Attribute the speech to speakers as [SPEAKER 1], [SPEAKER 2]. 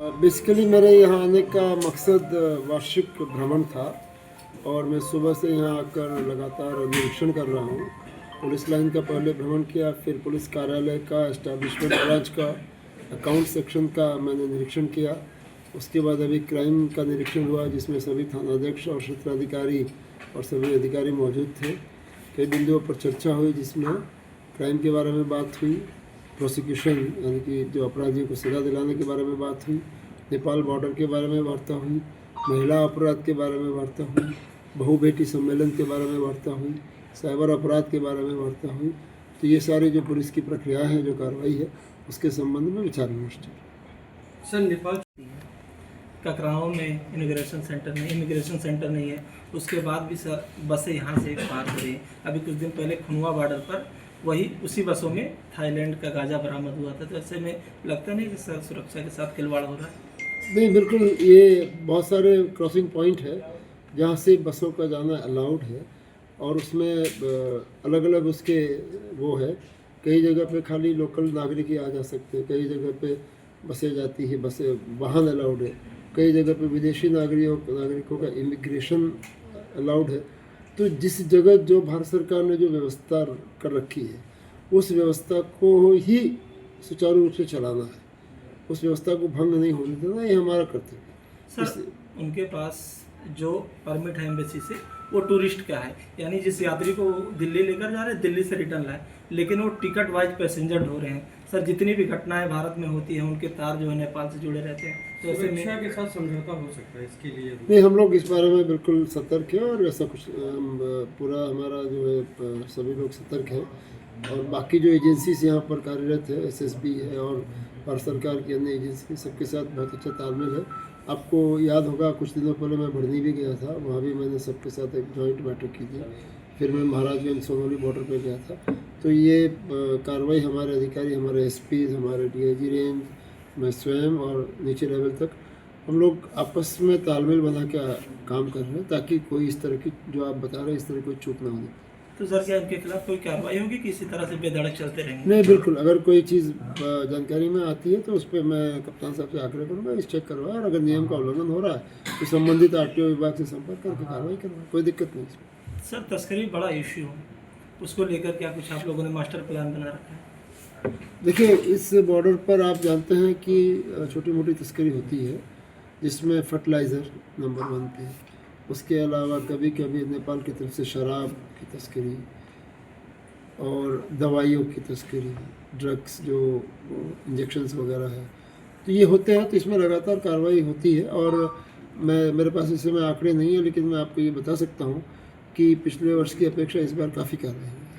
[SPEAKER 1] Basically मेरे यहाँ आने का मकसद वार्षिक भ्रमण था और मैं सुबह से यहाँ आकर लगातार निरीक्षण कर रहा हूँ। पुलिस लाइन का पहले भ्रमण किया, फिर पुलिस कार्यालय का, एस्टैब्लिशमेंट ब्रांच का, अकाउंट सेक्शन का मैंने निरीक्षण किया। उसके बाद अभी क्राइम का निरीक्षण हुआ, जिसमें सभी थानाध्यक्ष और क्षेत्राधिकारी और सभी अधिकारी मौजूद थे। कई बिंदुओं पर चर्चा हुई, जिसमें क्राइम के बारे में बात हुई, प्रोसिक्यूशन यानी कि जो अपराधियों को सज़ा दिलाने के बारे में बात हुई, नेपाल बॉर्डर के बारे में वार्ता हुई, महिला अपराध के बारे में वार्ता हुई, बहु बेटी सम्मेलन के बारे में वार्ता हुई, साइबर अपराध के बारे में वार्ता हुई। तो ये सारी जो पुलिस की प्रक्रिया है, जो कार्रवाई है, उसके संबंध में विचार विमर्श चल।
[SPEAKER 2] सर, नेपाल ककराव में इमिग्रेशन सेंटर नहीं है, उसके बाद भी सर बसें यहाँ से पार हो रही हैं। अभी कुछ दिन पहले खुनवा बॉर्डर पर उसी बसों में थाईलैंड का गांजा बरामद हुआ था। तो ऐसे में लगता नहीं कि सर सुरक्षा के साथ खिलवाड़ हो रहा है?
[SPEAKER 1] नहीं, बिल्कुल, ये बहुत सारे क्रॉसिंग पॉइंट है जहाँ से बसों का जाना अलाउड है और उसमें अलग अलग उसके वो है। कई जगह पे खाली लोकल नागरिक ही आ जा सकते हैं, कई जगह पे बसें जाती है, वाहन अलाउड है, कई जगह पे विदेशी नागरिकों का इमिग्रेशन अलाउड है। तो जिस जगह जो भारत सरकार ने जो व्यवस्था कर रखी है, उस व्यवस्था को ही सुचारू रूप से चलाना है, उस व्यवस्था को भंग नहीं होने देना, ये हमारा कर्तव्य है।
[SPEAKER 2] सर, उनके पास जो परमिट है एम्बेसी से, वो टूरिस्ट का है, यानी जिस यात्री को दिल्ली लेकर जा रहे हैं, दिल्ली से रिटर्न लाए, लेकिन वो टिकट वाइज पैसेंजर ढो रहे हैं। सर, जितनी भी घटनाएं भारत में होती हैं, उनके तार जो है नेपाल से जुड़े रहते हैं। तो ऐसे
[SPEAKER 3] सुरक्षा के साथ समझौता हो सकता है, इसके लिए
[SPEAKER 1] नहीं, हम लोग इस बारे में बिल्कुल सतर्क हैं और ऐसा कुछ पूरा हमारा जो है सभी लोग सतर्क हैं। और बाकी जो एजेंसीज यहाँ पर कार्यरत है, एसएसबी है और भारत सरकार की अन्य एजेंसी, सबके साथ बहुत अच्छा तालमेल है। आपको याद होगा, कुछ दिनों पहले मैं बढ़नी भी गया था, वहाँ भी मैंने सबके साथ एक जॉइंट बैठक की थी। फिर मैं महाराजगंज सोनौली बॉर्डर पे गया था। तो ये कार्रवाई हमारे अधिकारी, हमारे एसपी, हमारे डीआईजी रेंज, मैं स्वयं और नीचे लेवल तक हम लोग आपस में तालमेल बना के काम कर रहे हैं, ताकि कोई इस तरह की जो आप बता रहे हैं, इस तरह कोई चूक ना होने।
[SPEAKER 2] तो सर, क्या इनके खिलाफ कोई कार्रवाई होगी कि इसी तरह से बेधड़क चलते रहेंगे?
[SPEAKER 1] नहीं, बिल्कुल, अगर कोई चीज़ जानकारी में आती है तो उस पर मैं कप्तान साहब से आग्रह करूँगा, इस चेक करवाएं, और अगर नियम का उल्लंघन हो रहा है तो संबंधित आरटीओ विभाग से संपर्क करके कार्रवाई करवाएं, कोई दिक्कत नहीं इसमें।
[SPEAKER 2] सर, तस्करी बड़ा इश्यू है, उसको लेकर क्या कुछ आप लोगों ने मास्टर प्लान बना रखा है?
[SPEAKER 1] देखिए, इस बॉर्डर पर आप जानते हैं कि छोटी मोटी तस्करी होती है, जिसमें फर्टिलाइज़र नंबर 1 पे, उसके अलावा कभी कभी नेपाल की तरफ से शराब की तस्करी और दवाइयों की तस्करी, ड्रग्स जो इंजेक्शंस वगैरह है, तो ये होते हैं। तो इसमें लगातार कार्रवाई होती है और मेरे पास इस समय आंकड़े नहीं है, लेकिन मैं आपको ये बता सकता हूँ कि पिछले वर्ष की अपेक्षा इस बार काफ़ी कार्रवाई है।